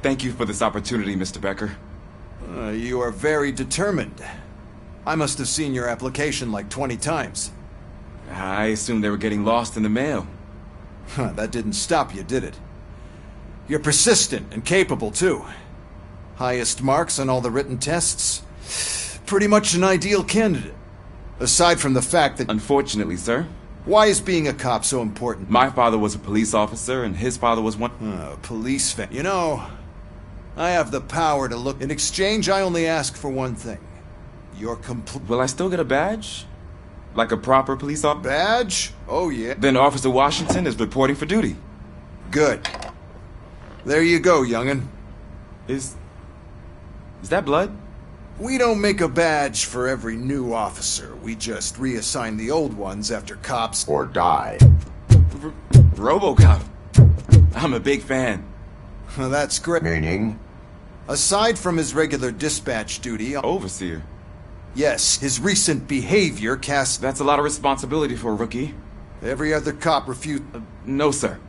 Thank you for this opportunity, Mr. Becker. You are very determined. I must have seen your application like 20 times. I assumed they were getting lost in the mail. That didn't stop you, did it? You're persistent and capable, too. Highest marks on all the written tests. Pretty much an ideal candidate. Aside from the fact that... Unfortunately, sir. Why is being a cop so important? My father was a police officer, and his father was one... Police fan. You know, I have the power to look... In exchange, I only ask for one thing. Your complete... Will I still get a badge? Like a proper police officer? Badge? Oh, yeah. Then Officer Washington is reporting for duty. Good. There you go, young'un. Is that blood? We don't make a badge for every new officer. We just reassign the old ones after cops... Or die. RoboCop. I'm a big fan. That's great. Meaning? Aside from his regular dispatch duty... Overseer. Yes, his recent behavior casts... That's a lot of responsibility for a rookie. Every other cop refused... No, sir.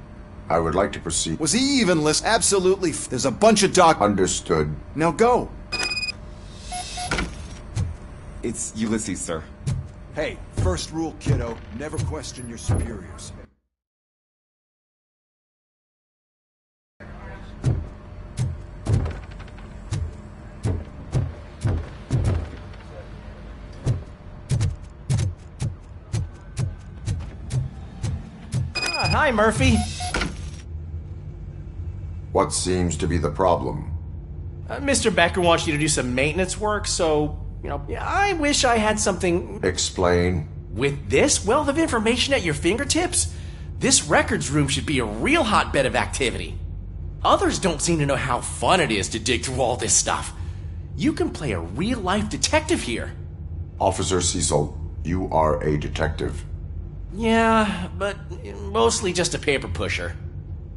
I would like to proceed. Was he even listening? Absolutely. There's a bunch of Understood. Now go. It's Ulysses, sir. Hey, first rule, kiddo. Never question your superiors. Hi, Murphy. What seems to be the problem? Mr. Becker wants you to do some maintenance work, so, I wish I had something... Explain. With this wealth of information at your fingertips, this records room should be a real hotbed of activity. Others don't seem to know how fun it is to dig through all this stuff. You can play a real-life detective here. Officer Cecil, you are a detective. Yeah, but mostly just a paper pusher.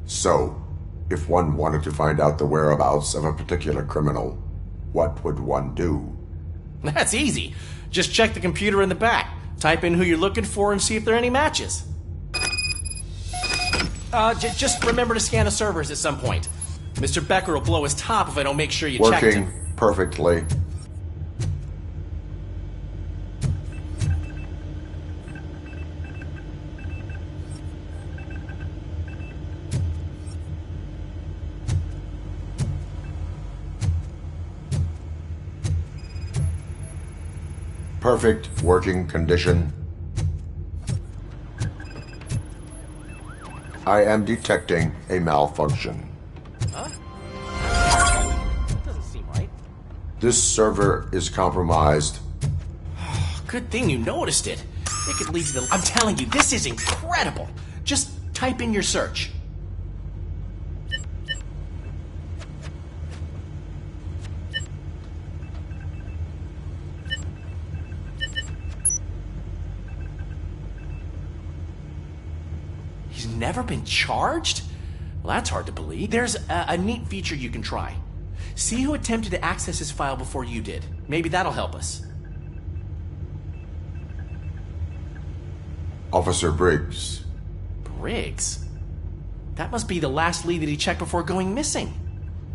So, if one wanted to find out the whereabouts of a particular criminal, what would one do? That's easy. Just check the computer in the back, type in who you're looking for, and see if there are any matches. Just remember to scan the servers at some point. Mr. Becker will blow his top if I don't make sure you checked him. Working perfectly. Perfect working condition. I am detecting a malfunction. Huh? Doesn't seem right. This server is compromised. Good thing you noticed it. It could lead to the... I'm telling you, this is incredible. Just type in your search. He's never been charged? Well, that's hard to believe. There's a neat feature you can try. See who attempted to access his file before you did. Maybe that'll help us. Officer Briggs. Briggs? That must be the last lead that he checked before going missing.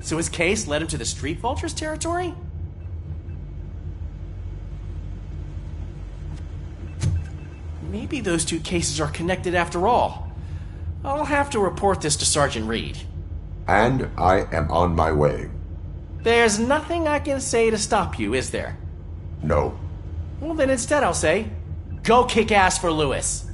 So his case led him to the Street Vultures territory? Maybe those two cases are connected after all. I'll have to report this to Sergeant Reed. And I am on my way. There's nothing I can say to stop you, is there? No. Well, then instead I'll say, go kick ass for Lewis.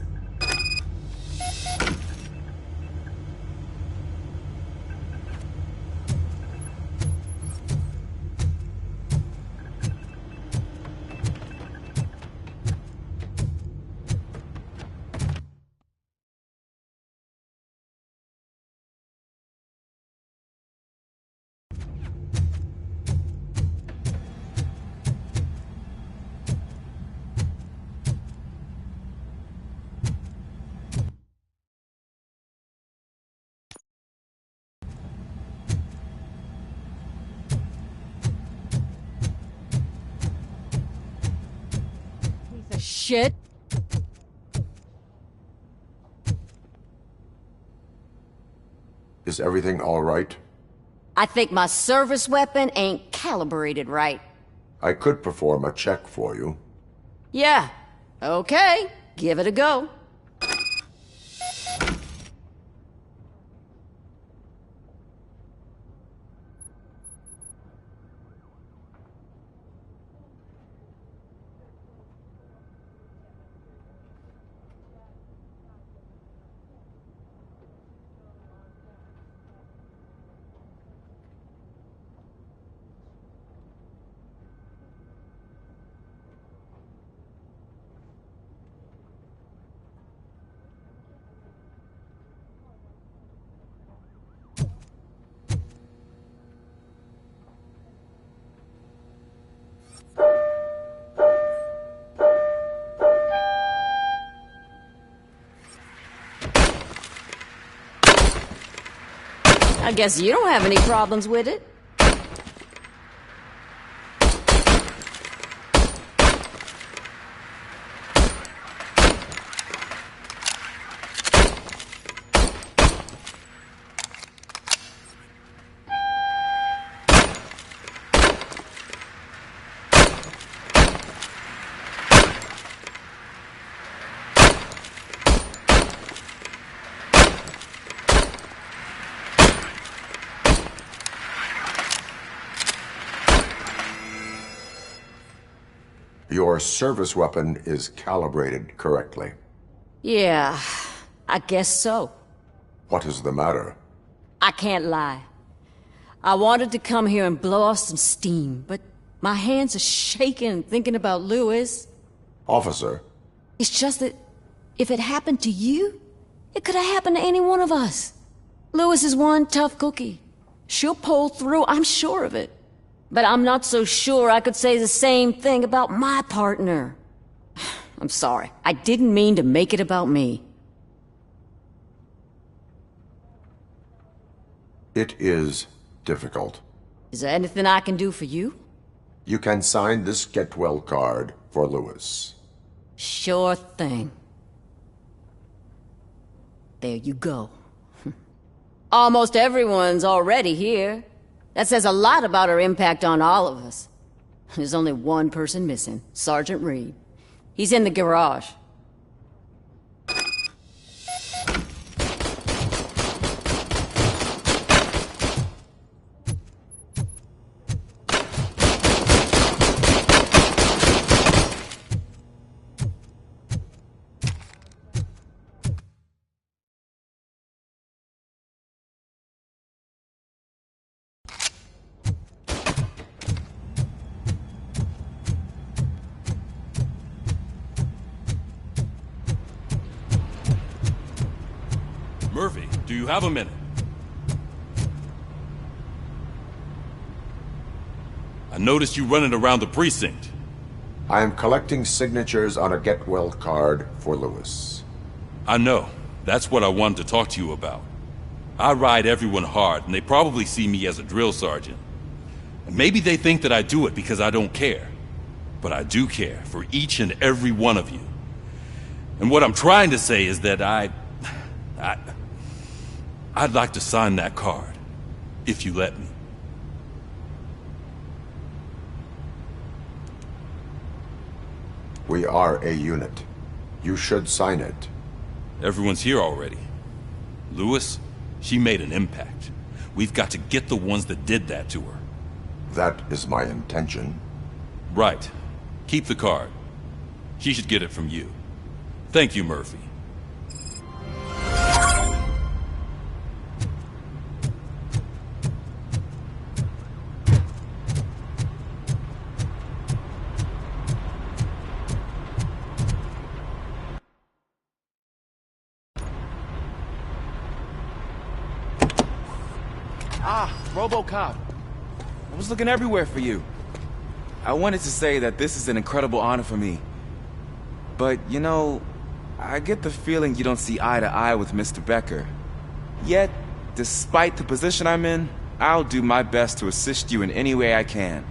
Shit. Is everything all right? I think my service weapon ain't calibrated right. I could perform a check for you. Yeah, okay, give it a go. I guess you don't have any problems with it. Your service weapon is calibrated correctly. Yeah, I guess so. What is the matter? I can't lie. I wanted to come here and blow off some steam, but my hands are shaking thinking about Lewis. Officer, It's just that if it happened to you, it could have happened to any one of us. Lewis is one tough cookie. She'll pull through, I'm sure of it. But I'm not so sure I could say the same thing about my partner. I'm sorry. I didn't mean to make it about me. it is difficult. Is there anything I can do for you? You can sign this get well card for Lewis. Sure thing. There you go. Almost everyone's already here. That says a lot about her impact on all of us. There's only one person missing, Sergeant Reed. He's in the garage. Murphy, do you have a minute? I noticed you running around the precinct. I am collecting signatures on a get well card for Lewis. I know. That's what I wanted to talk to you about. I ride everyone hard, and they probably see me as a drill sergeant. And maybe they think that I do it because I don't care. But I do care for each and every one of you. And what I'm trying to say is that I'd like to sign that card, if you let me. We are a unit. You should sign it. Everyone's here already. Lewis, she made an impact. We've got to get the ones that did that to her. That is my intention. Right. Keep the card. She should get it from you. Thank you, Murphy. RoboCop. I was looking everywhere for you. I wanted to say that this is an incredible honor for me. But, you know, I get the feeling you don't see eye to eye with Mr. Becker. Yet, despite the position I'm in, I'll do my best to assist you in any way I can.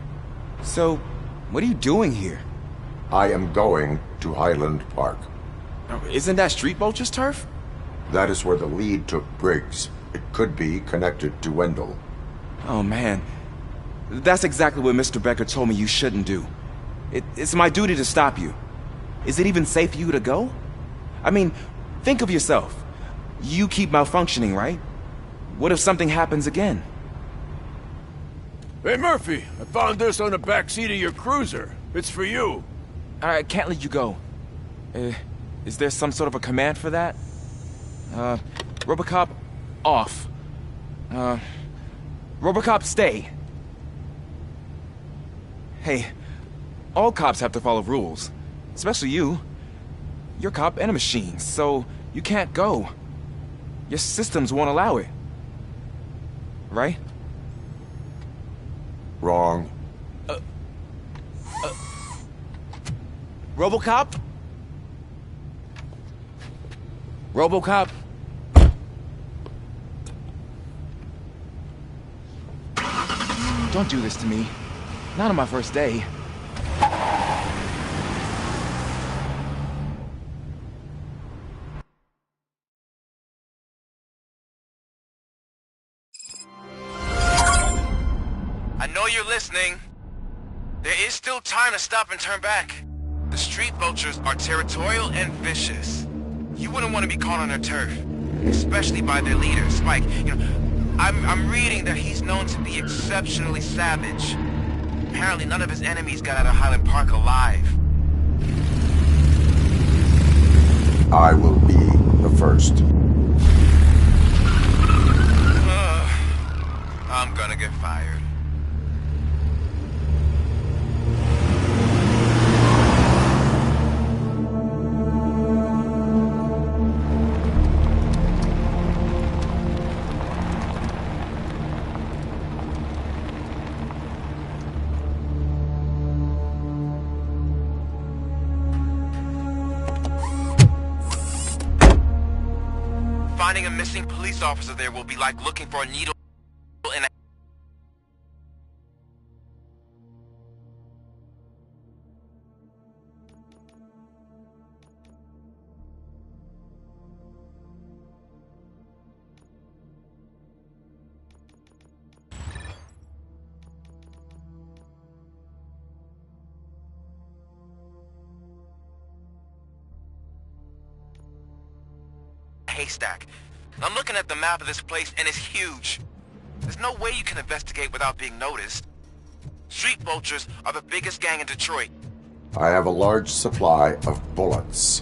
So, what are you doing here? I am going to Highland Park. Isn't that Street Vulture's turf? That is where the lead took Briggs. It could be connected to Wendell. Oh, man. That's exactly what Mr. Becker told me you shouldn't do. It's my duty to stop you. Is it even safe for you to go? I mean, think of yourself. You keep malfunctioning, right? What if something happens again? Hey, Murphy, I found this on the back seat of your cruiser. It's for you. I can't let you go. Is there some sort of a command for that? RoboCop, off. RoboCop, stay. Hey, all cops have to follow rules. Especially you. You're a cop and a machine, so you can't go. Your systems won't allow it. Right? Wrong. RoboCop? RoboCop? Don't do this to me. Not on my first day. I know you're listening. There is still time to stop and turn back. The street vultures are territorial and vicious. You wouldn't want to be caught on their turf, especially by their leader, Spike. You know, I'm reading that he's known to be exceptionally savage. Apparently none of his enemies got out of Highland Park alive. I will be the first. I'm gonna get fired. Finding a missing police officer there will be like looking for a needle in a... haystack. I'm looking at the map of this place and it's huge. There's no way you can investigate without being noticed. Street vultures are the biggest gang in Detroit. I have a large supply of bullets.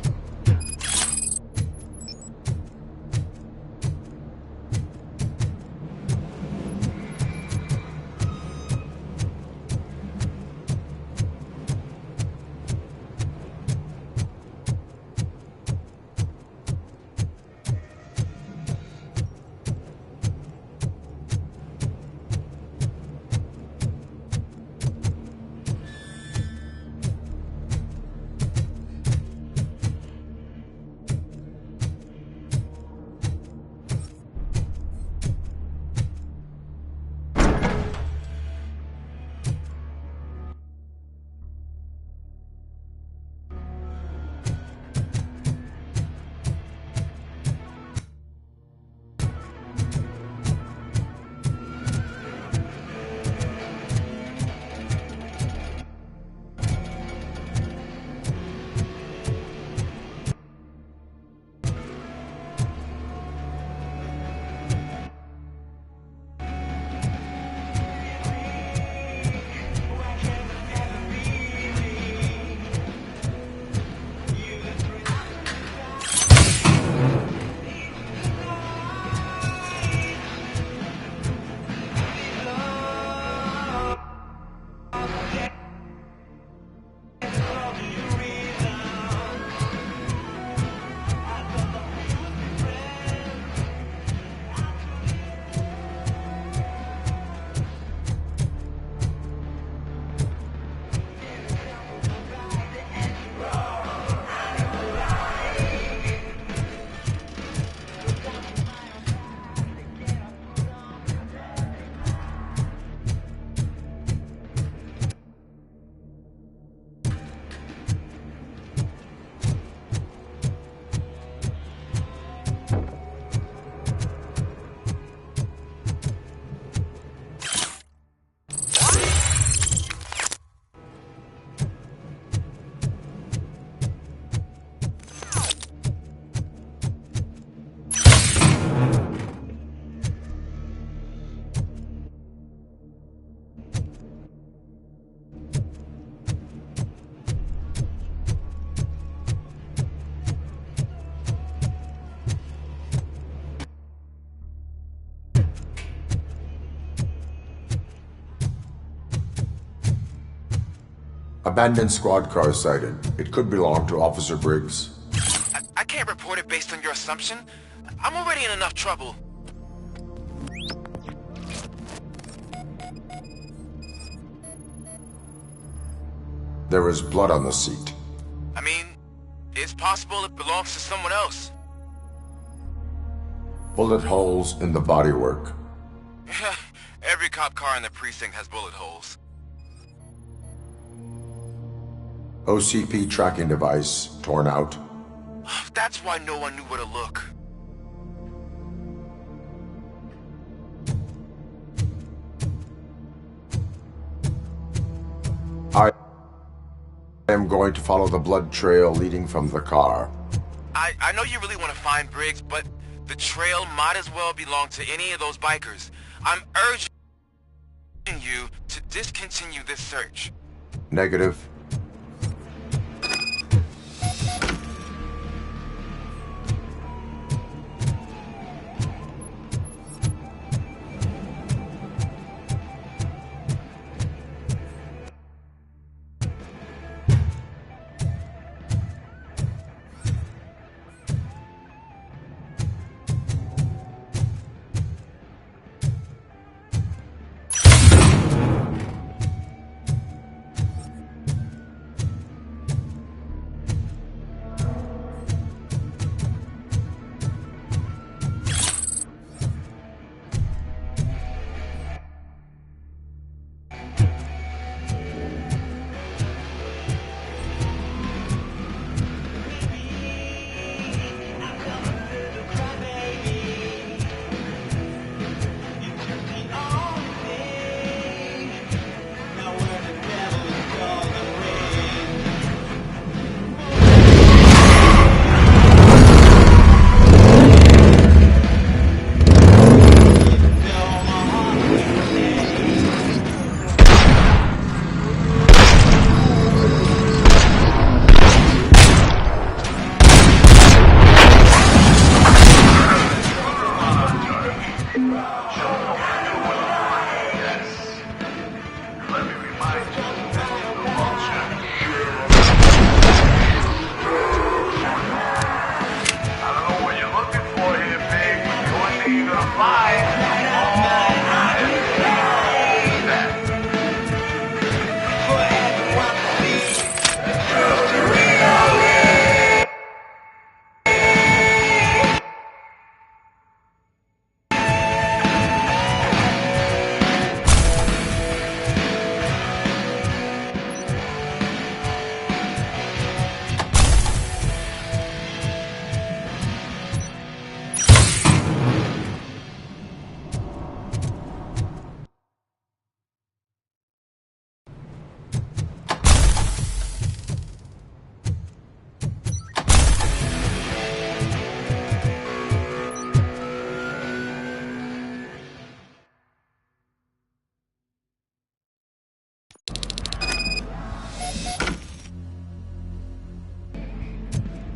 Abandoned squad car sighted. It could belong to Officer Briggs. I can't report it based on your assumption. I'm already in enough trouble. There is blood on the seat. I mean, it's possible it belongs to someone else. Bullet holes in the bodywork. Every cop car in the precinct has bullet holes. OCP tracking device torn out. That's why no one knew where to look. I am going to follow the blood trail leading from the car. I know you really want to find Briggs, but the trail might as well belong to any of those bikers. I'm urging you to discontinue this search. Negative.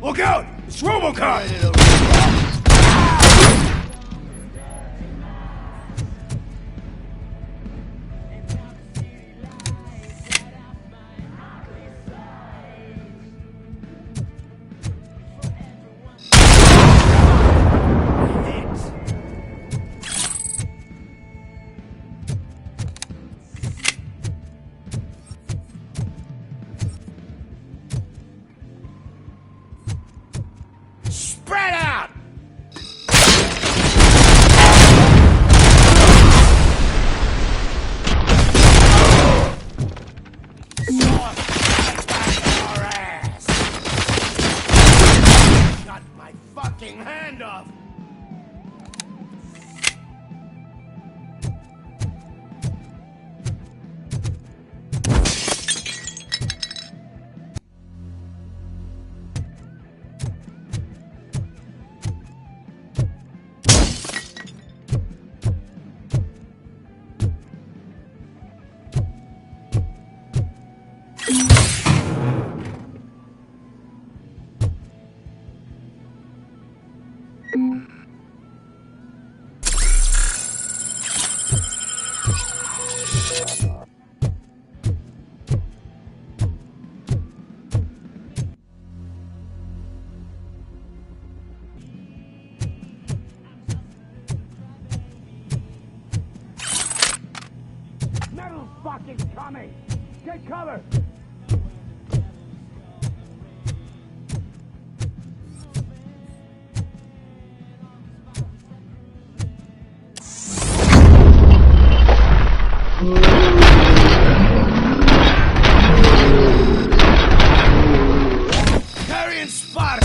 Look out! It's RoboCop! Spread out! fucking coming! Get cover! Carrying spot!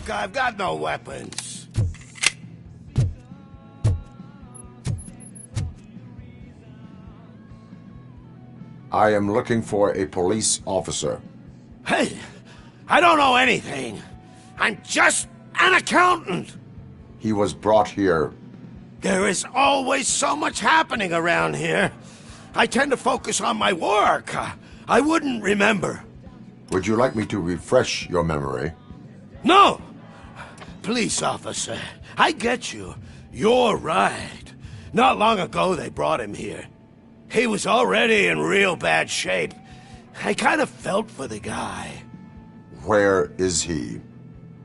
Look, I've got no weapons. I am looking for a police officer. Hey, I don't know anything. I'm just an accountant. He was brought here. There is always so much happening around here. I tend to focus on my work. I wouldn't remember. Would you like me to refresh your memory? No! Police officer, I get you. You're right. Not long ago they brought him here. He was already in real bad shape. I kind of felt for the guy. Where is he?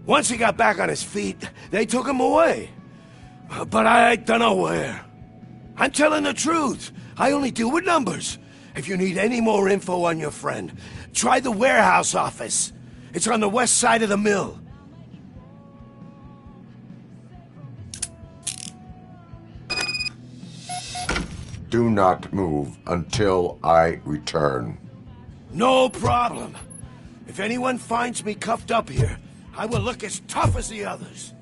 Once he got back on his feet, they took him away. But I don't know where. I'm telling the truth. I only deal with numbers. If you need any more info on your friend, try the warehouse office. It's on the west side of the mill. Do not move until I return. No problem. If anyone finds me cuffed up here, I will look as tough as the others.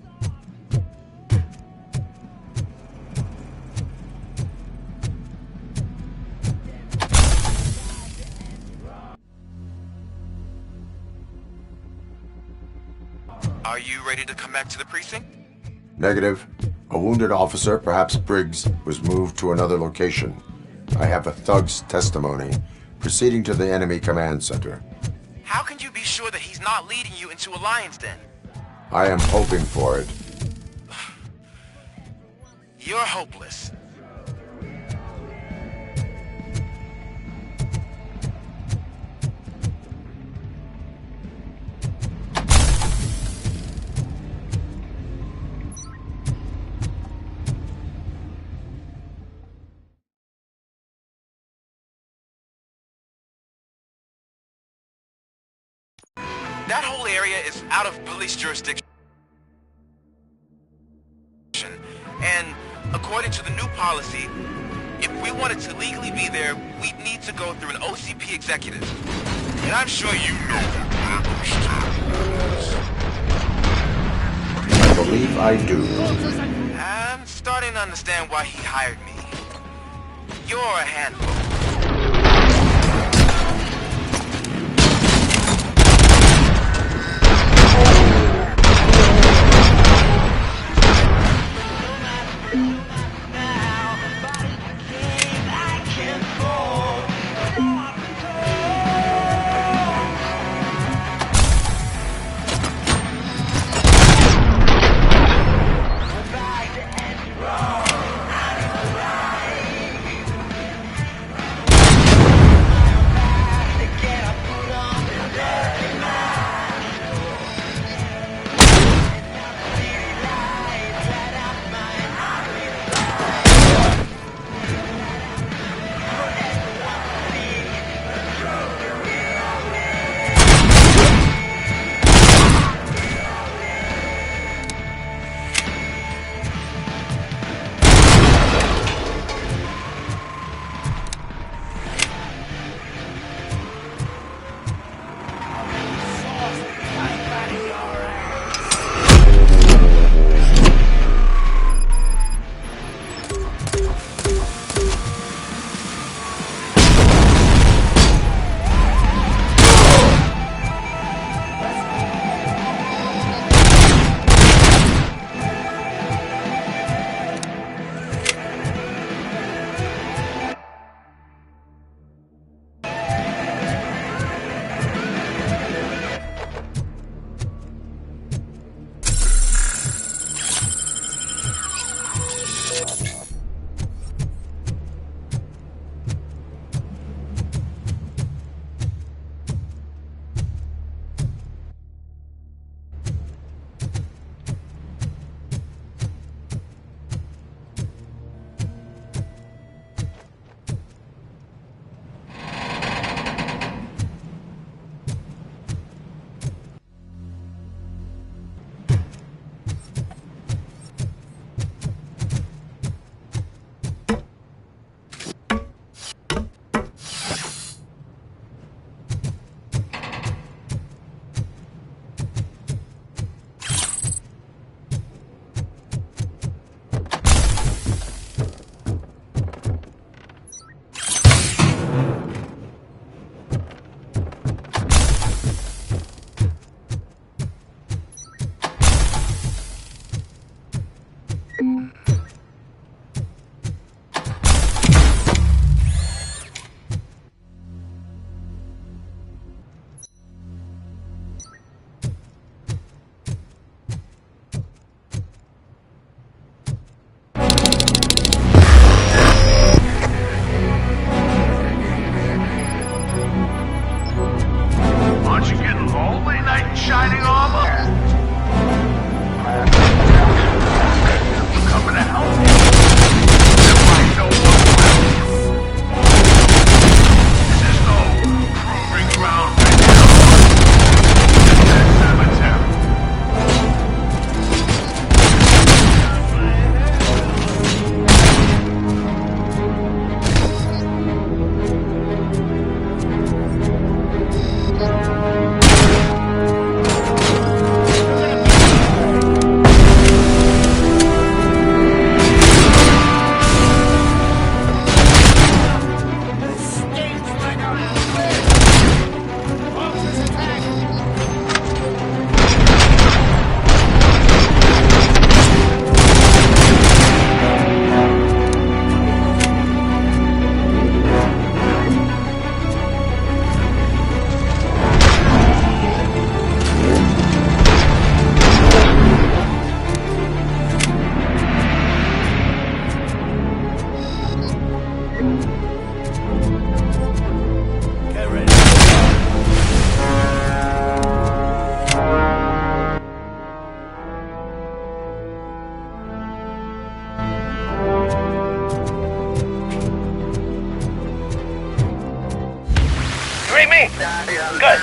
Are you ready to come back to the precinct? Negative. A wounded officer, perhaps Briggs, was moved to another location. I have a thug's testimony, proceeding to the enemy command center. How can you be sure that he's not leading you into a lion's den? I am hoping for it. You're hopeless. That whole area is out of police jurisdiction. And according to the new policy, if we wanted to legally be there, we'd need to go through an OCP executive. And I'm sure you know that. I believe I do. I'm starting to understand why he hired me. You're a handful. Only knight in shining armor? Coming to help me. There might no one will. This is no proving ground right now. It's that cemetery. Good.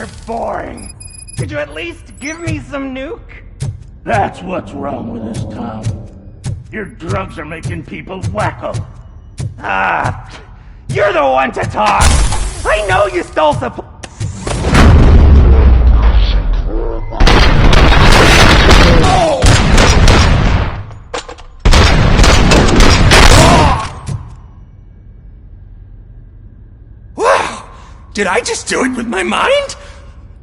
You're boring. Could you at least give me some nuke? That's what's wrong with this town. Your drugs are making people wacko. Ah, you're the one to talk. I know you stole some. Did I just do it with my mind?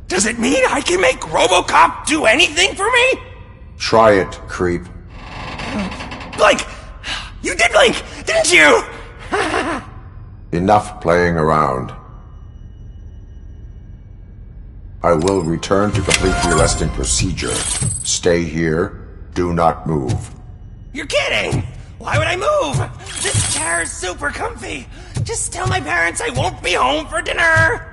Does it mean I can make RoboCop do anything for me? Try it, creep. Blink! You did blink, didn't you? Enough playing around. I will return to complete the arresting procedure. Stay here. Do not move. You're kidding! Why would I move? This chair is super comfy. Just tell my parents I won't be home for dinner.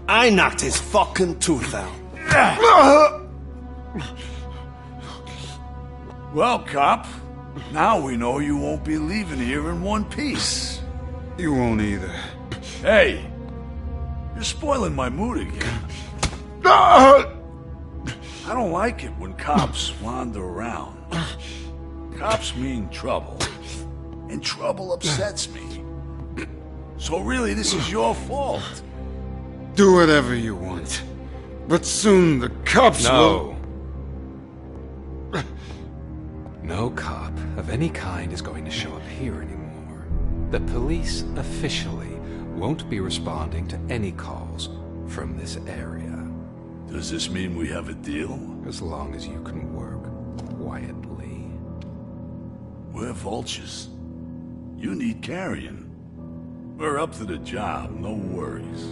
I knocked his fucking tooth out. Well, cop, now we know you won't be leaving here in one piece. You won't either. Hey, you're spoiling my mood again. I don't like it when cops wander around. Cops mean trouble, and trouble upsets me. So really, this is your fault. Do whatever you want. But soon the cops will... No cop of any kind is going to show up here anymore. The police officially won't be responding to any calls from this area. Does this mean we have a deal? As long as you can work quietly. We're vultures. You need carrion. We're up to the job, no worries.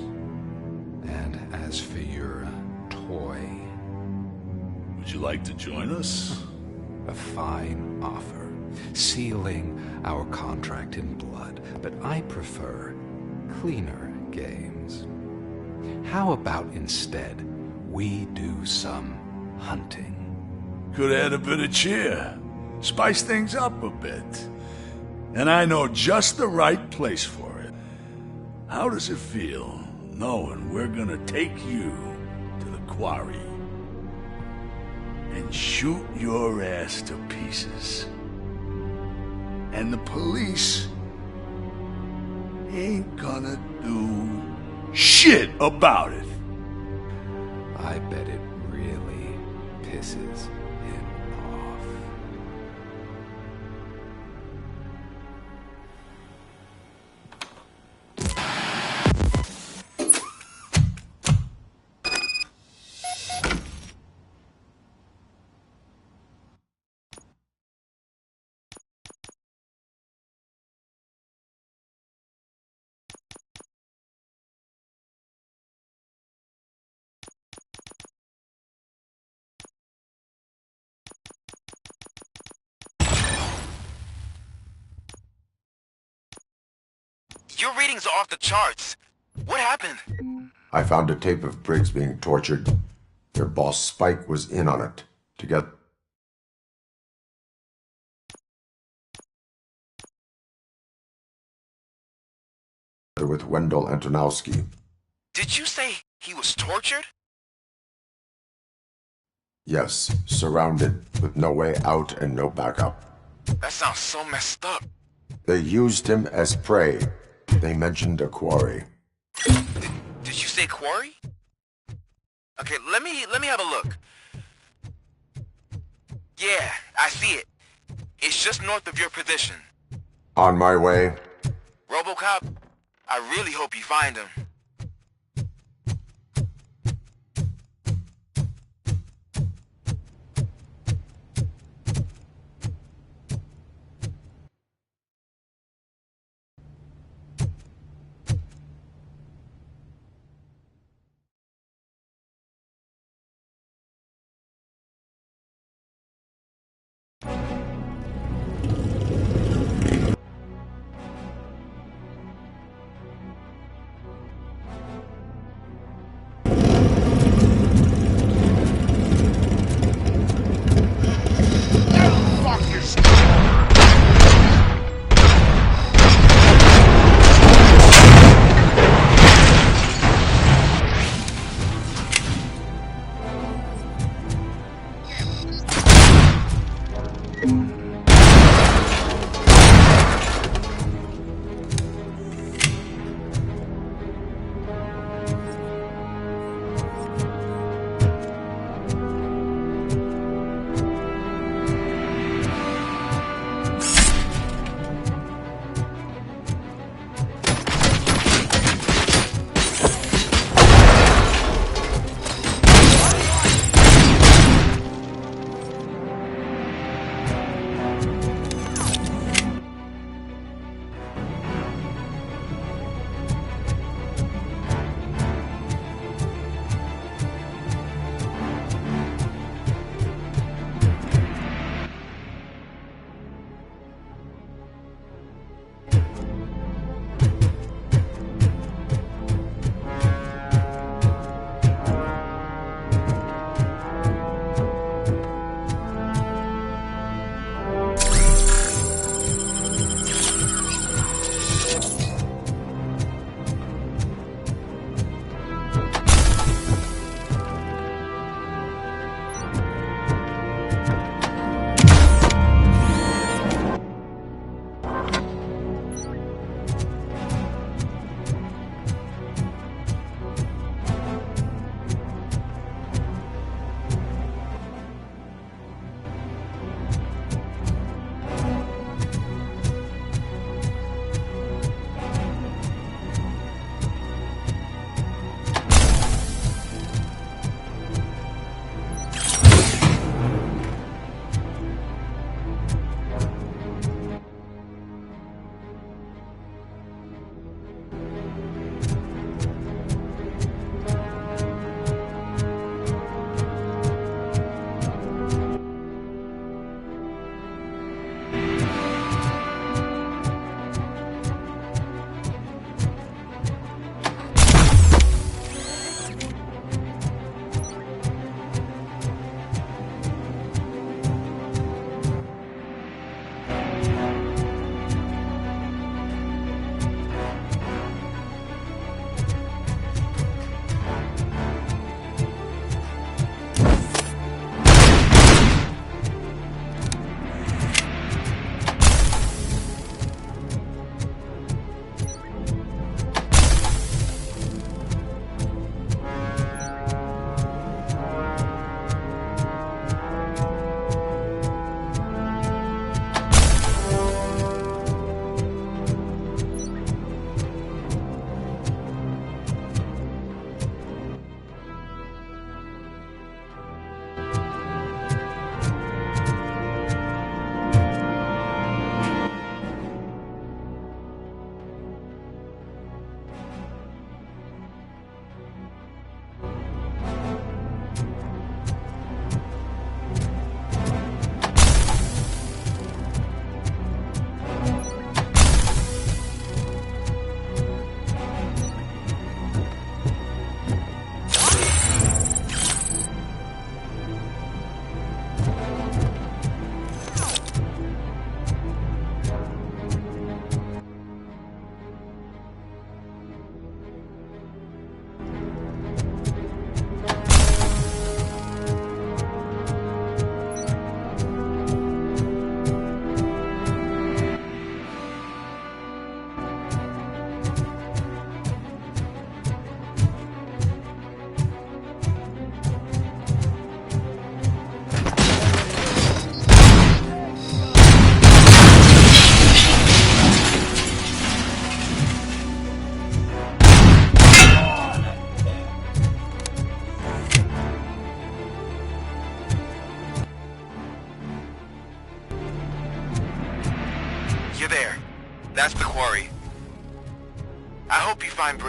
And as for your toy... Would you like to join us? A fine offer, sealing our contract in blood, but I prefer cleaner games. How about instead we do some hunting? Could add a bit of cheer, spice things up a bit. And I know just the right place for it. How does it feel knowing we're gonna take you to the quarry and shoot your ass to pieces? And the police ain't gonna do shit about it. I bet it really pisses him off. Your readings are off the charts. What happened? I found a tape of Briggs being tortured. Their boss Spike was in on it. Together with Wendell Antonowski. Did you say he was tortured? Yes, surrounded with no way out and no backup. That sounds so messed up. They used him as prey. They mentioned a quarry. Did you say quarry? Okay, let me have a look. Yeah, I see it. It's just north of your position. On my way. RoboCop, I really hope you find him.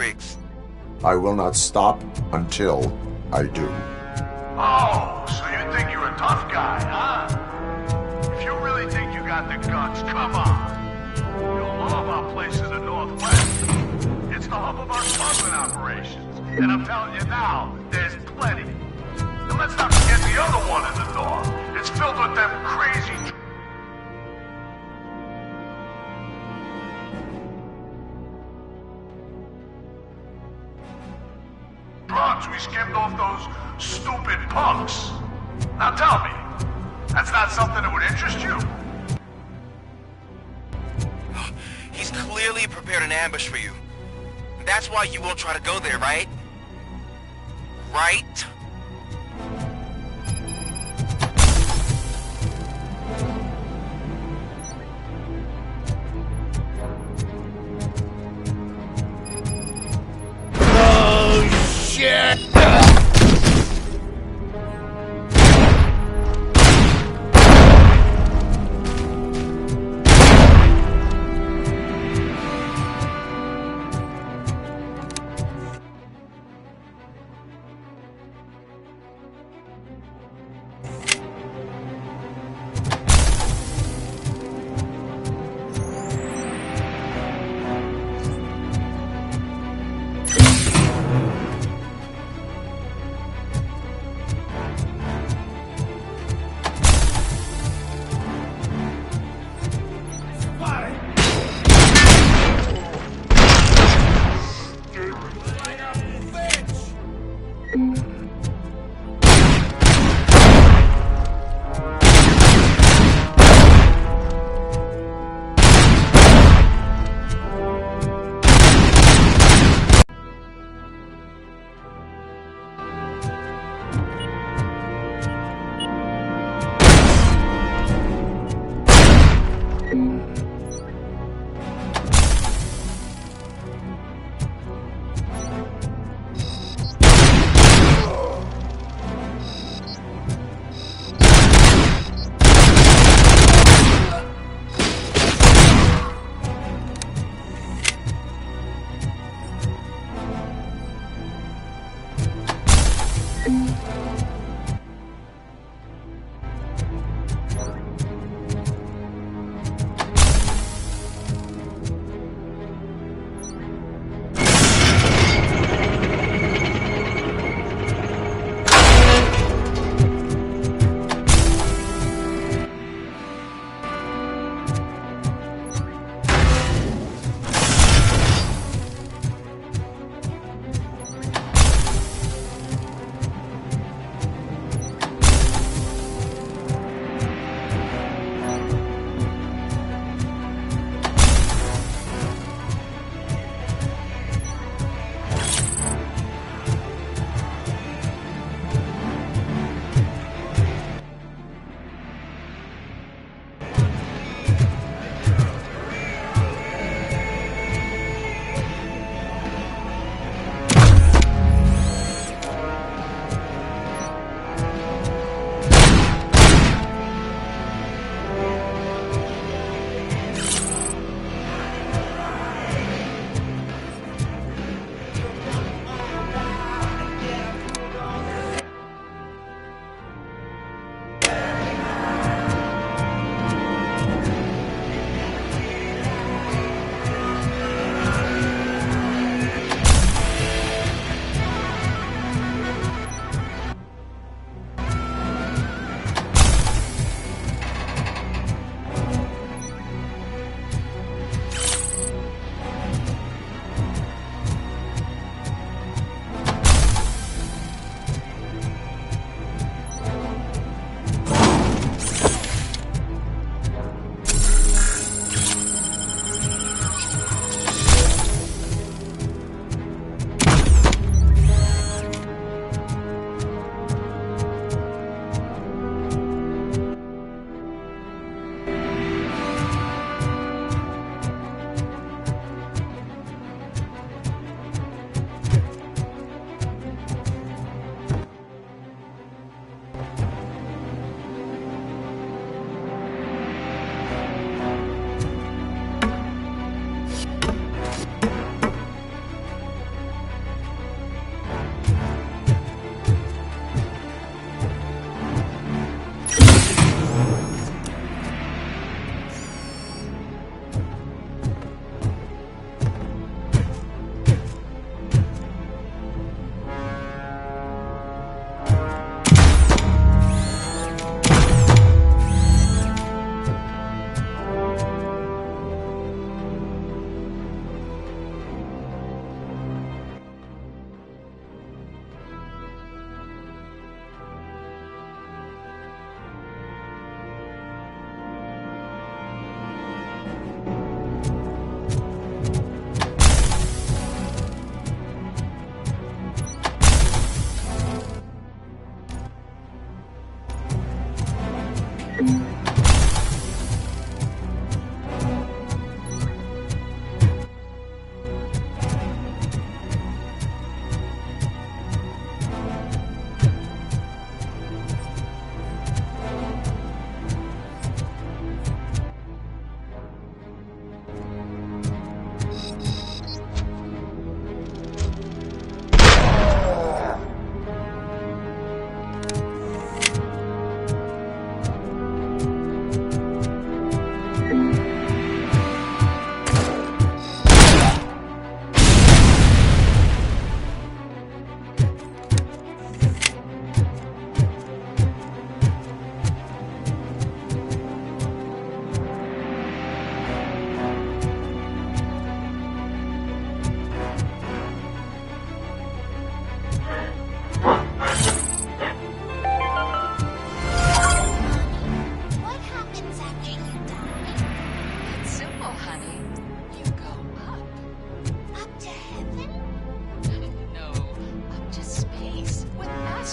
Briggs. I will not stop until I do. Oh, so you think you're a tough guy, huh? If you really think you got the guts, come on. You'll love our place in the Northwest. It's the hub of our smuggling operations. And I'm telling you now, there's plenty. And let's not forget the other one in the north. It's filled with them crazy... drugs we skimmed off those stupid punks. Now tell me, that's not something that would interest you? He's clearly prepared an ambush for you. That's why you won't try to go there, right? Right? Oh, shit!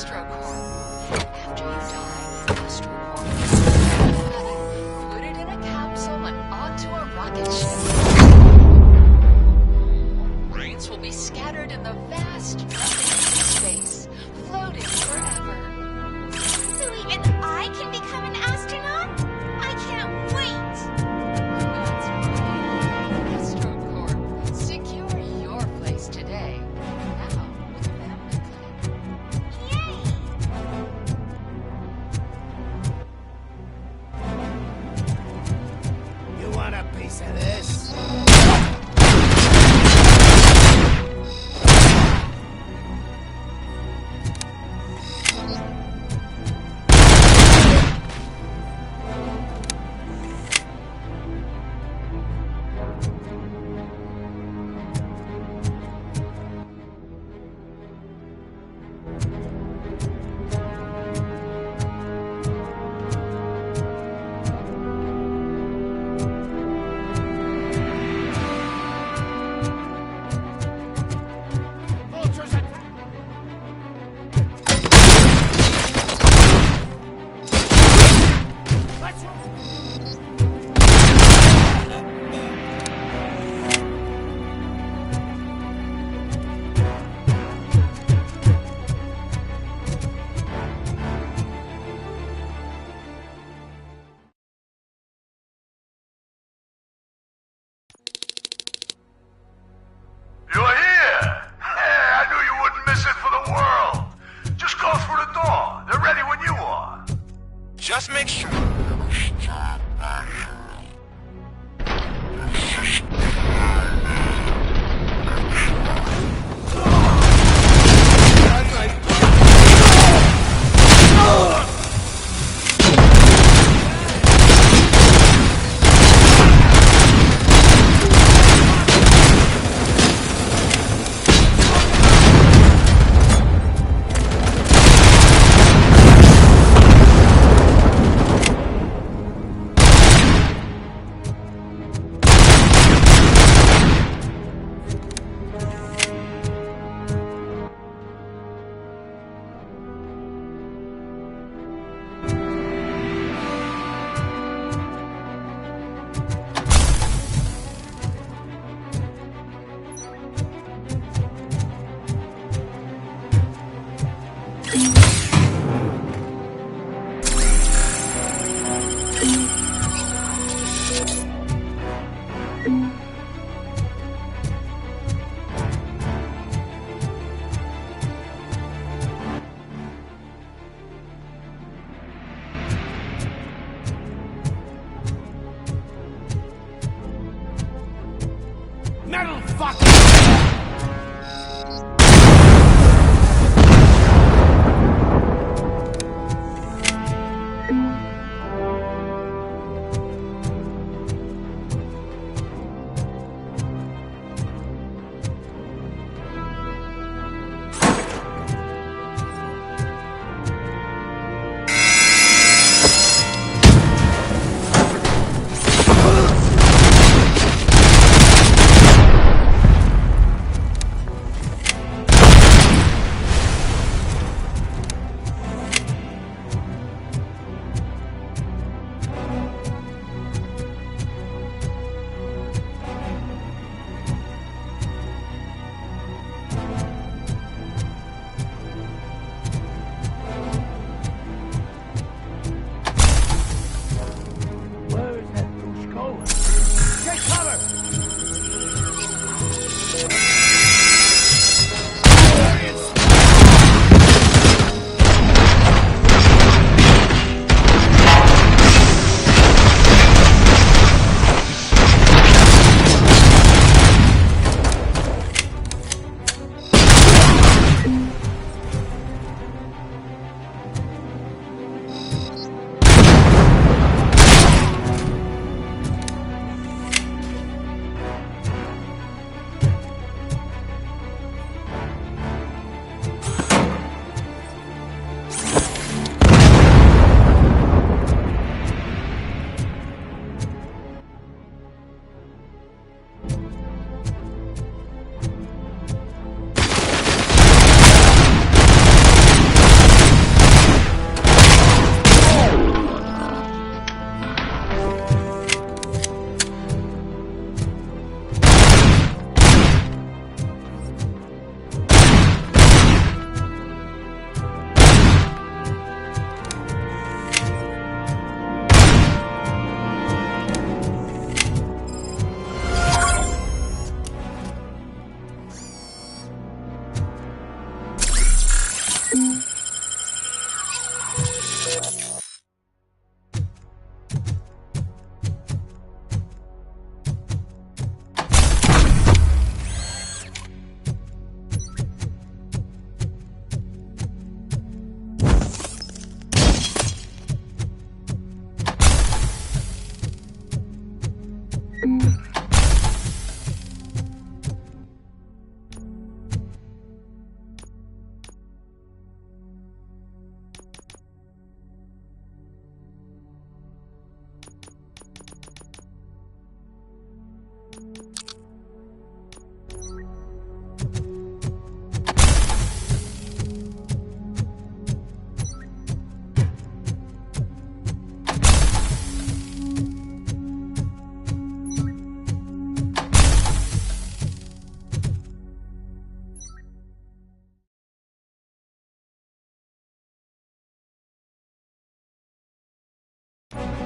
AstroCorp. After you die, AstroCorp will take your body, put it in a capsule, and onto a rocket ship. Brains will be scattered in the vast space, floating forever. So even I can become an astronaut? I can't wait! That's right. AstroCorp. Secure your place today. Now, with a family clinic. You want a piece of this?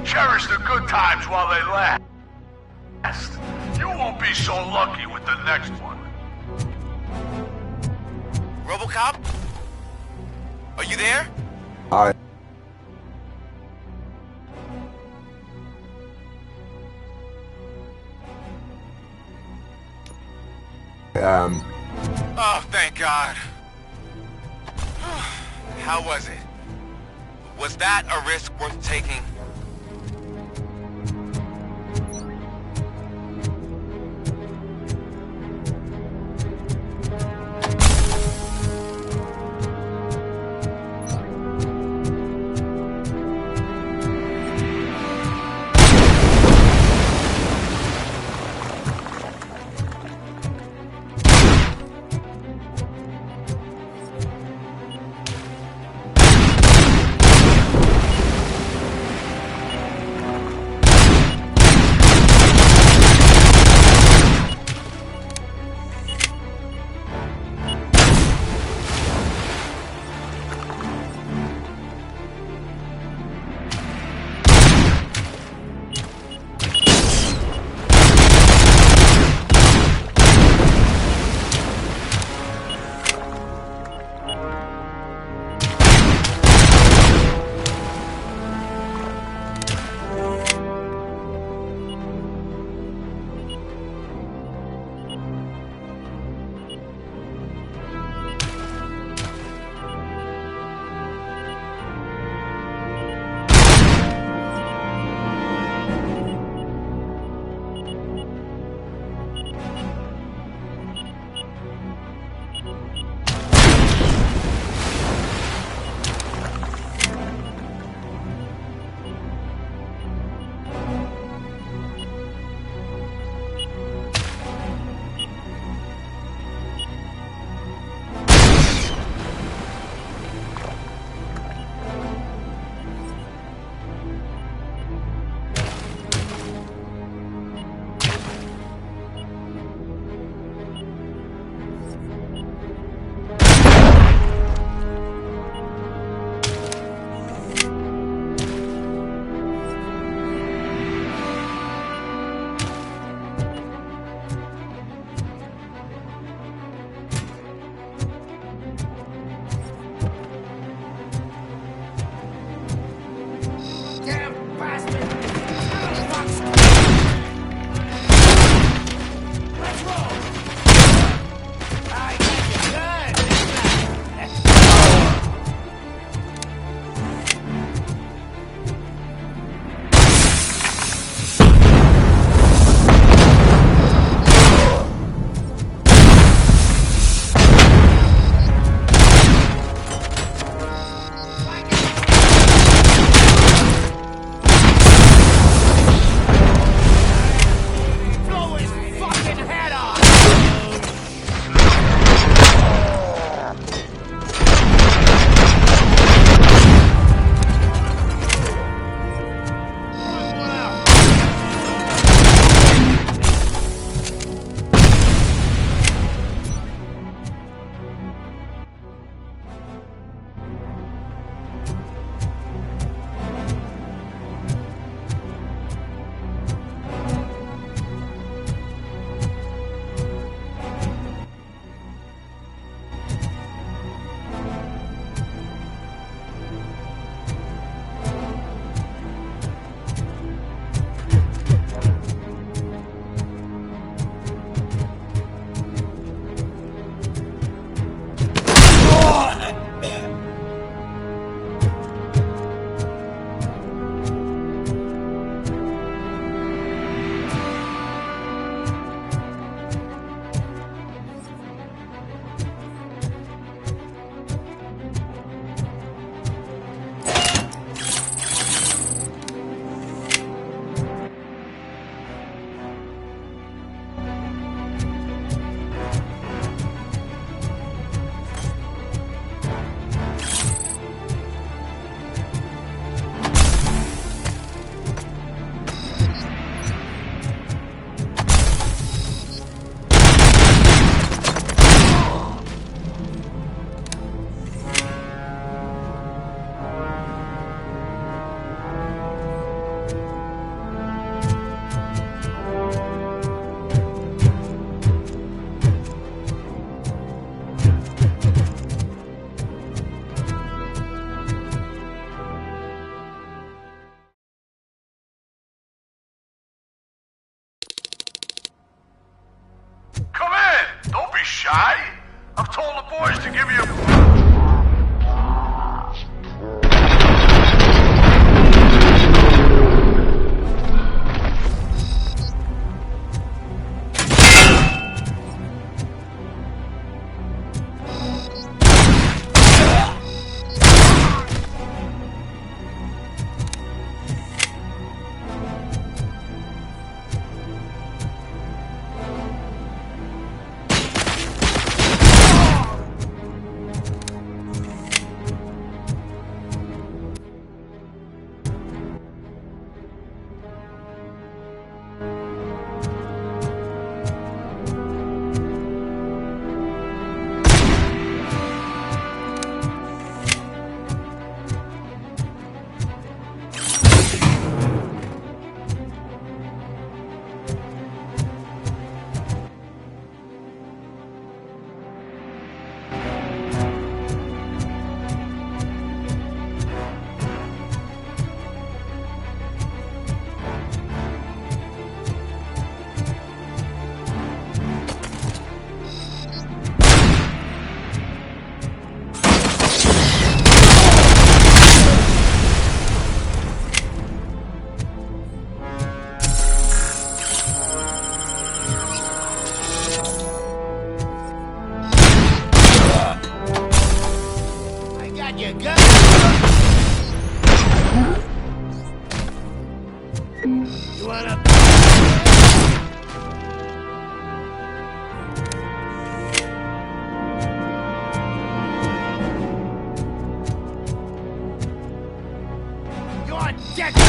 Cherish the good times while they last. You won't be so lucky with the next one. RoboCop? Are you there? Oh, thank God. How was it? Was that a risk worth taking? to give you a... You wanna... You're dead!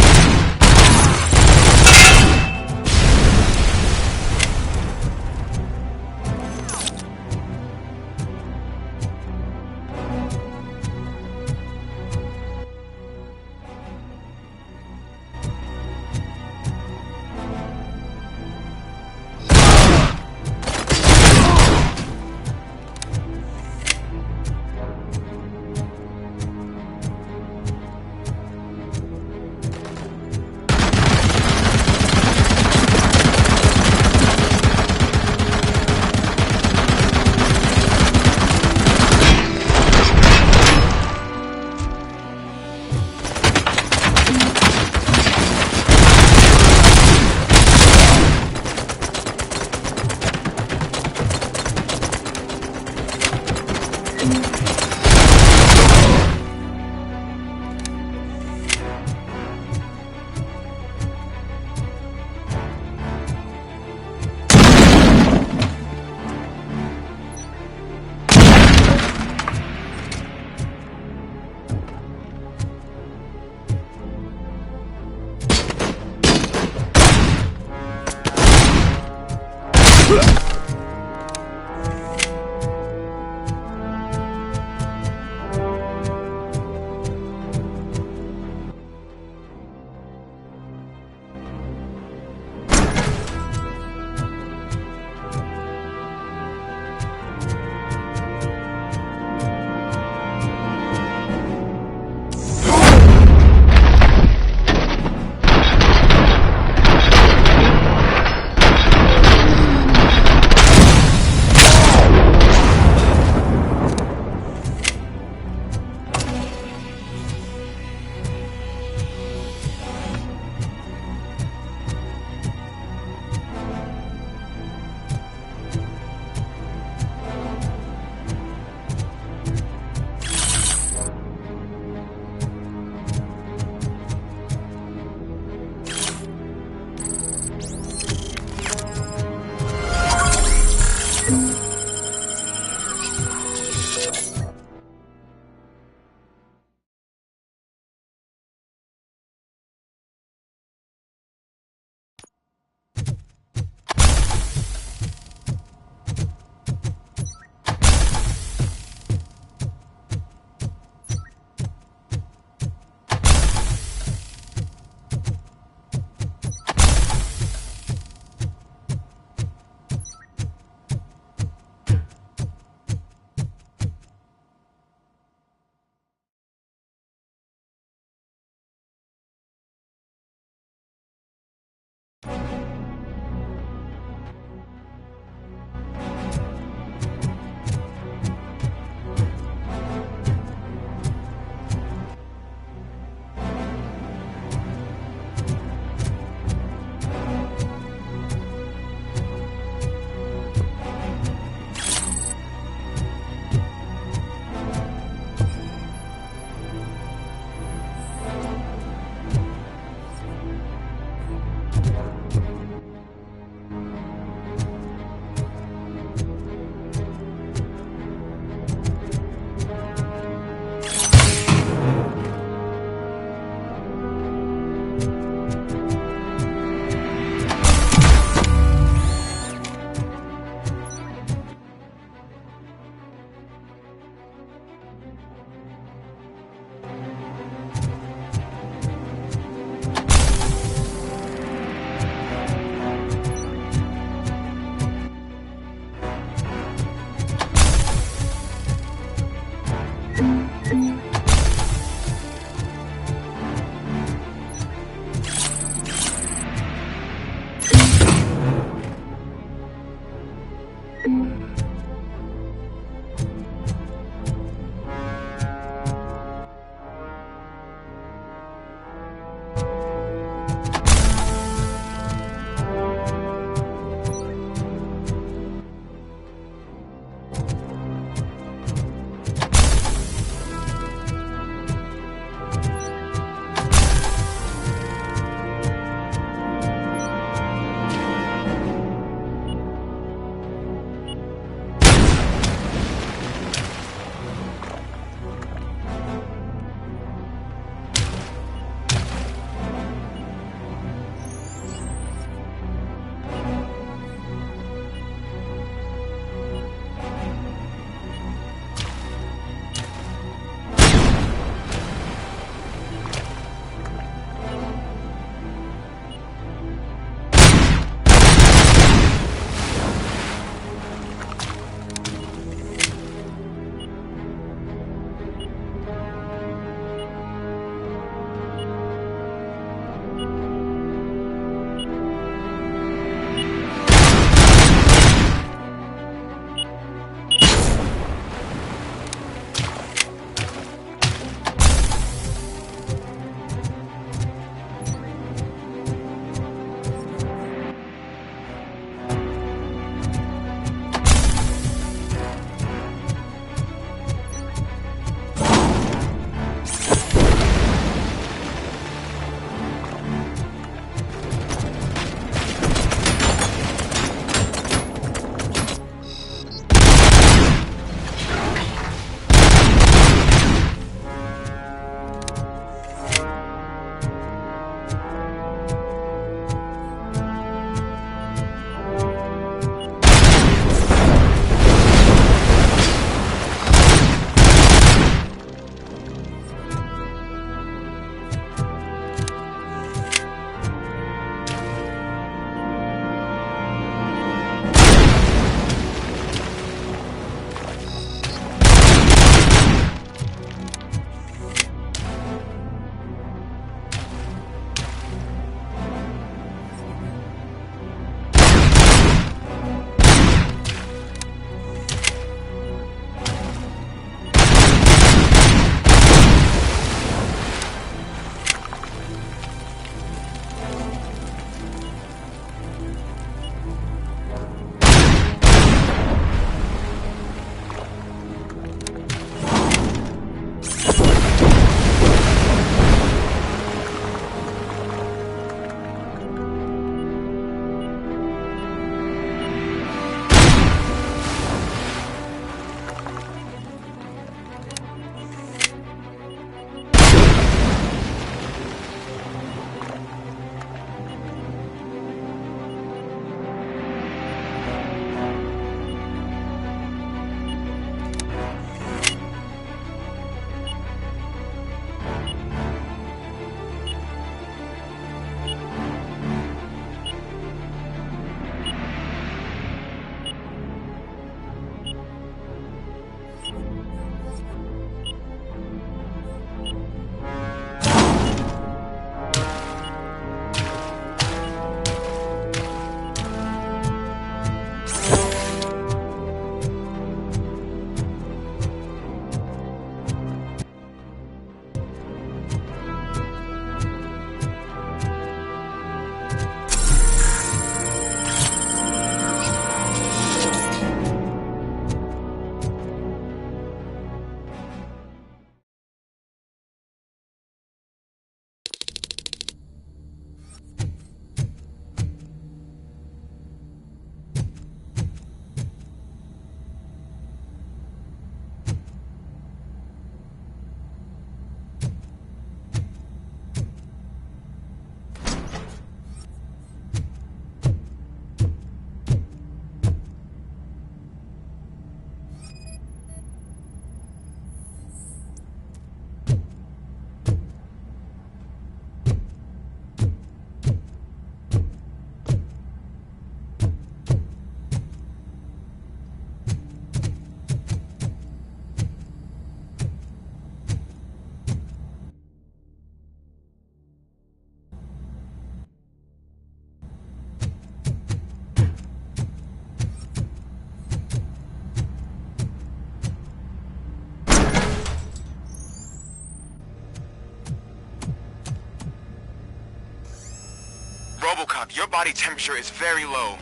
RoboCop, your body temperature is very low.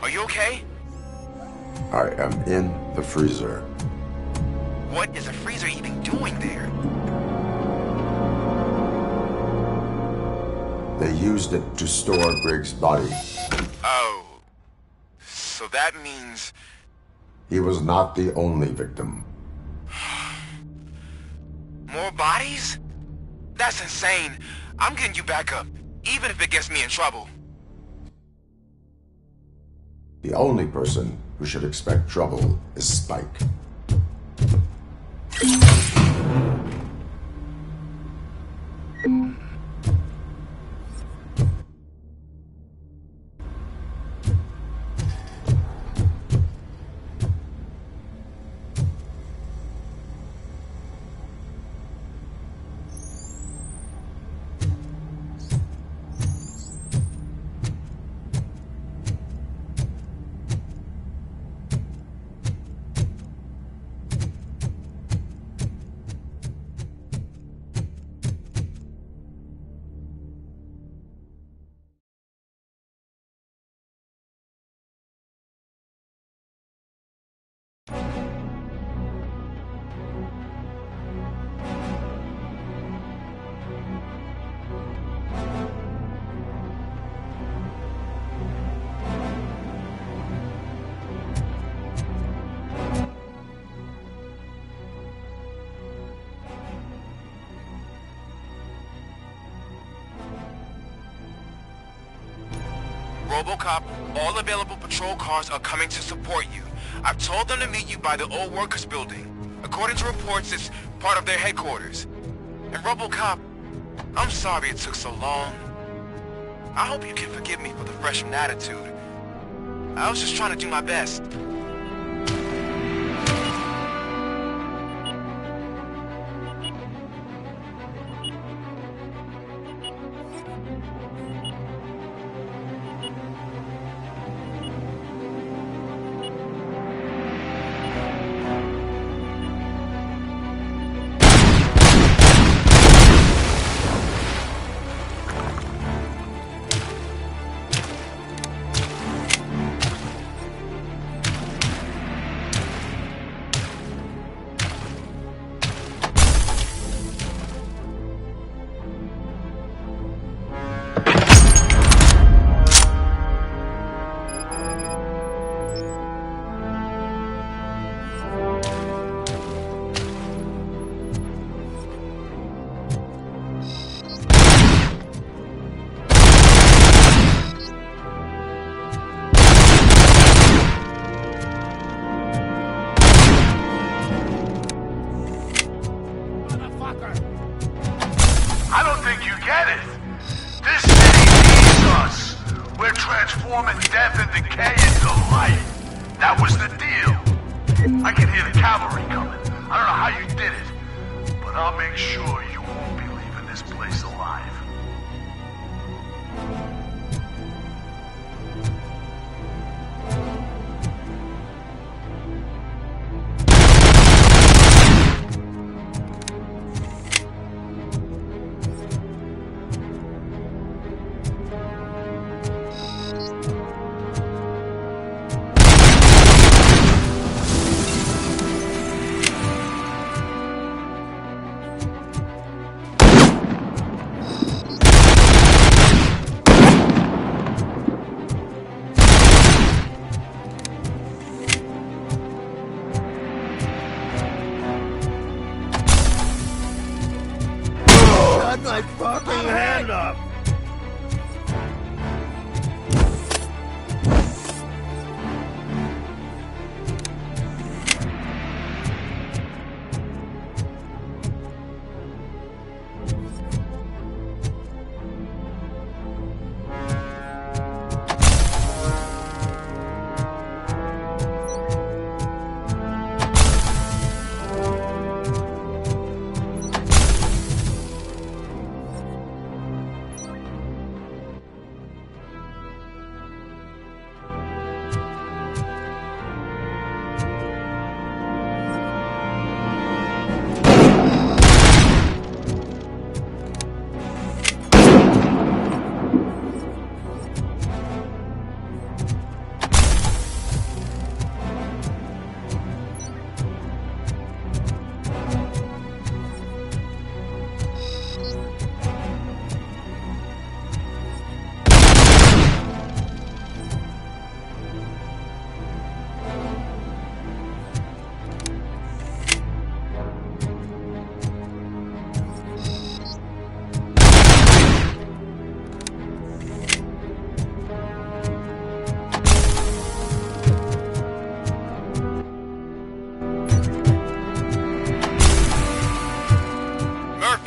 Are you okay? I am in the freezer. What is a freezer even doing there? They used it to store Briggs' body. Oh. So that means... He was not the only victim. More bodies? That's insane. I'm getting you back up, even if it gets me in trouble. The only person who should expect trouble is Spike. RoboCop, all available patrol cars are coming to support you. I've told them to meet you by the old workers building. According to reports, it's part of their headquarters. And RoboCop, I'm sorry it took so long. I hope you can forgive me for the freshman attitude. I was just trying to do my best. Transforming death and decay into life. That was the deal. I can hear the cavalry coming. I don't know how you did it, but I'll make sure you won't be leaving this place alive. My fucking hand up!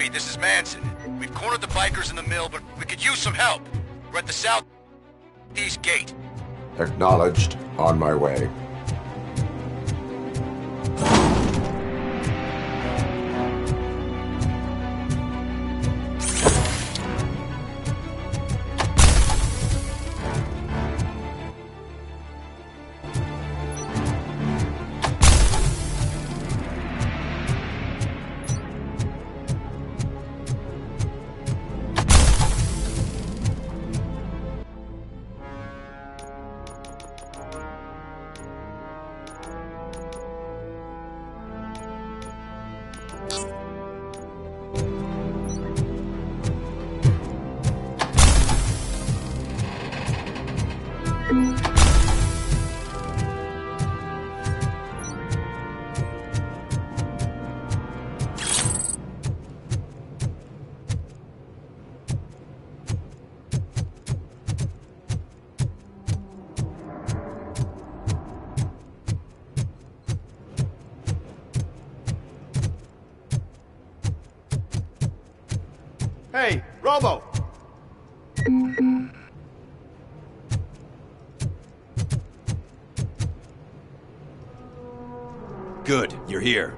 Street, this is Manson. We've cornered the bikers in the mill, but we could use some help. We're at the southeast gate. Acknowledged. On my way. Hey, Robo! Good, you're here.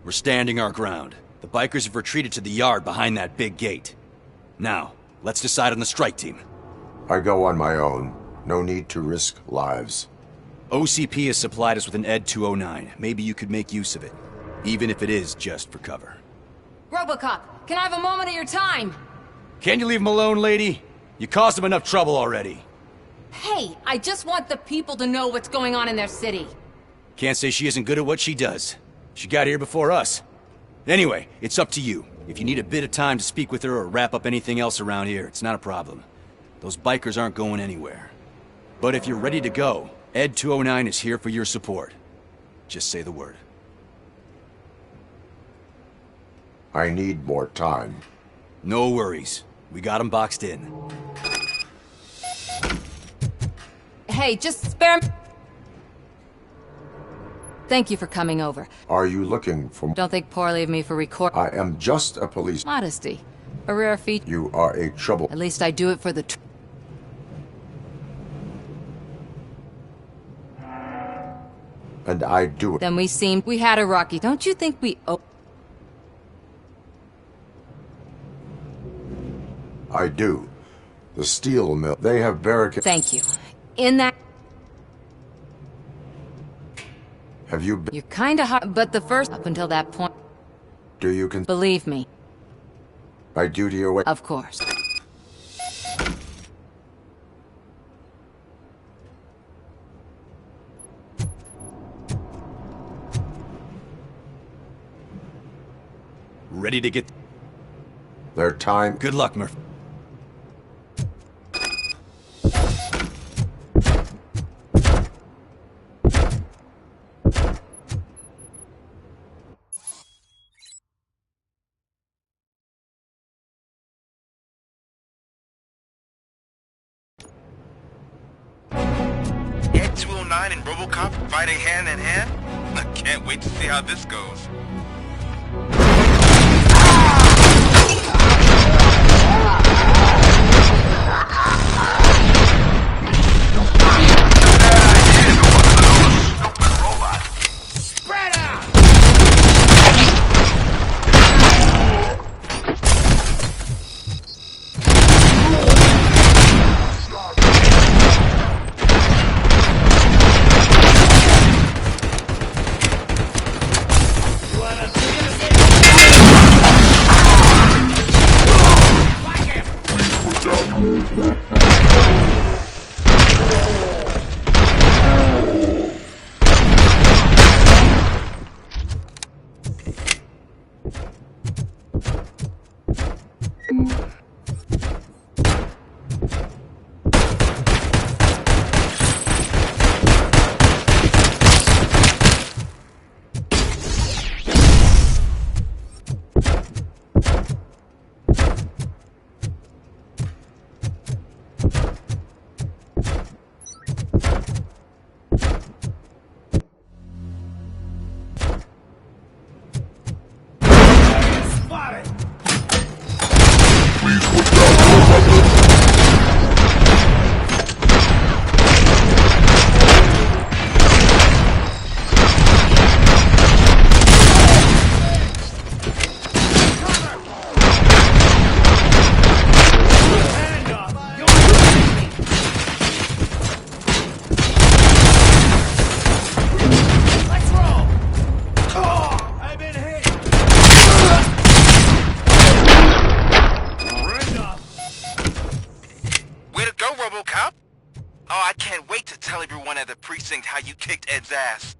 We're standing our ground. The bikers have retreated to the yard behind that big gate. Now, let's decide on the strike team. I go on my own. No need to risk lives. OCP has supplied us with an ED 209. Maybe you could make use of it, even if it is just for cover. RoboCop, can I have a moment of your time? Can you leave him alone, lady? You caused him enough trouble already. Hey, I just want the people to know what's going on in their city. Can't say she isn't good at what she does. She got here before us. Anyway, it's up to you. If you need a bit of time to speak with her or wrap up anything else around here, it's not a problem. Those bikers aren't going anywhere. But if you're ready to go, ED 209 is here for your support. Just say the word. I need more time. No worries. We got him boxed in. Hey, just spare me. Thank you for coming over. Are you looking for... Don't think poorly of me for record... I am just a police... Modesty. A rare feat. You are a trouble... At least I do it for the... And I do it. Then we seemed... We had a rocky... Don't you think we... Oh... I do. The steel mill. They have barricaded... Thank you. In that... Have you been... You're kinda hard, but the first... Up until that point... Do you Believe me. My duty away... Of course. Ready to get... Their time... Good luck, Murphy. Ed 209 and RoboCop fighting hand in hand? I can't wait to see how this goes. Spread out! how you kicked Ed's ass.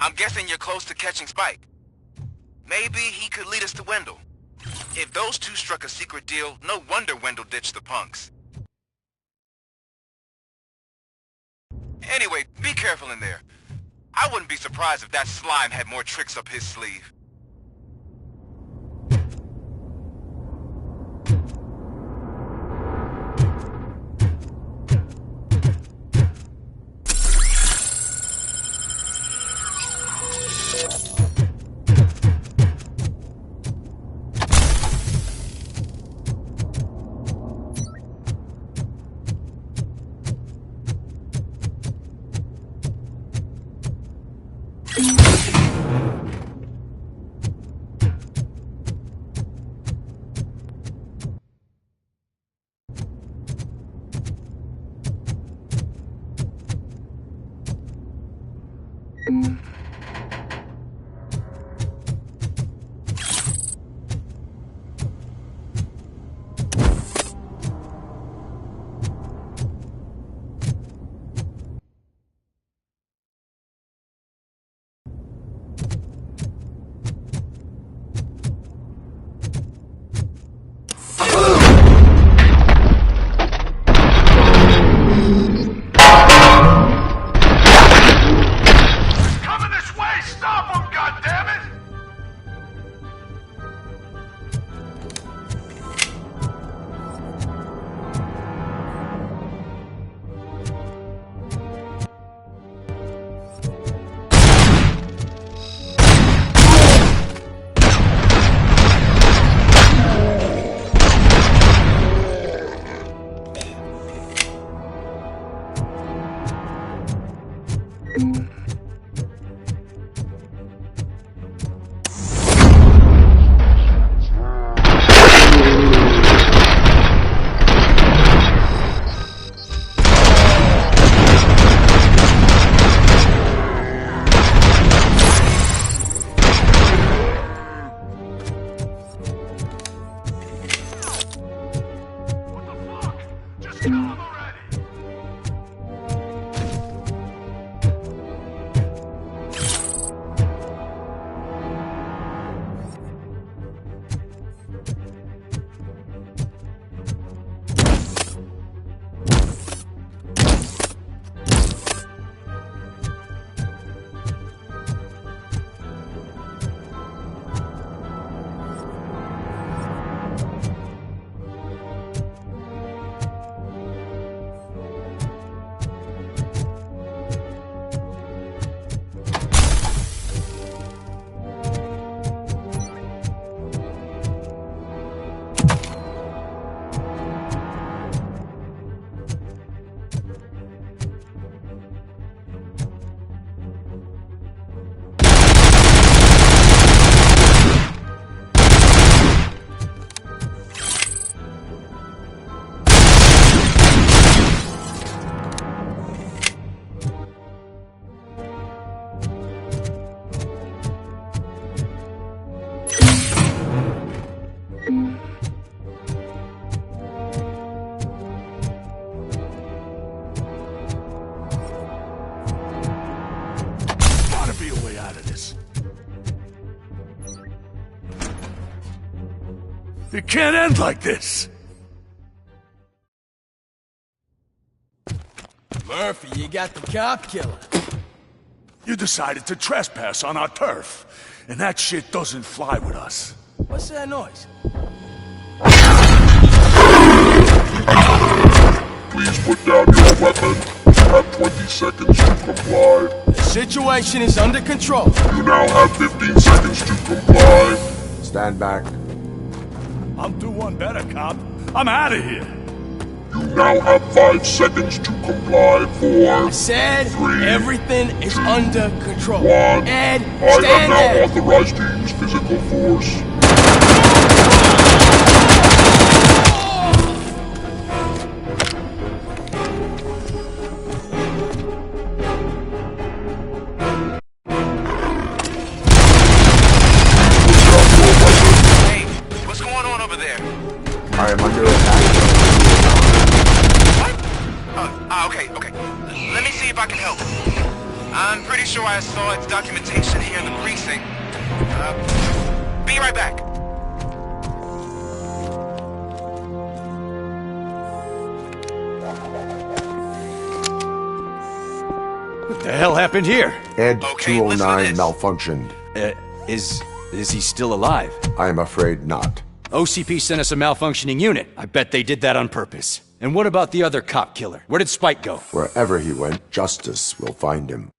I'm guessing you're close to catching Spike. Maybe he could lead us to Wendell. If those two struck a secret deal, no wonder Wendell ditched the punks. Anyway, be careful in there. I wouldn't be surprised if that slime had more tricks up his sleeve. It can't end like this! Murphy, you got the cop killer. You decided to trespass on our turf, and that shit doesn't fly with us. What's that noise? Please put down your weapon. You have 20 seconds to comply. The situation is under control. You now have 15 seconds to comply. Stand back. I'll do one better, cop. I'm out of here. You now have 5 seconds to comply. 4, I said 3, everything is under control. 1. Ed, I stand am now there. authorized to use physical force. Hey, what's going on over there? I am under attack. Okay. Let me see if I can help. I'm pretty sure I saw its documentation here in the precinct. Be right back. What the hell happened here? Ed Okay, 209 malfunctioned. Is he still alive? I am afraid not. OCP sent us a malfunctioning unit. I bet they did that on purpose. And what about the other cop killer? Where did Spike go? Wherever he went, justice will find him.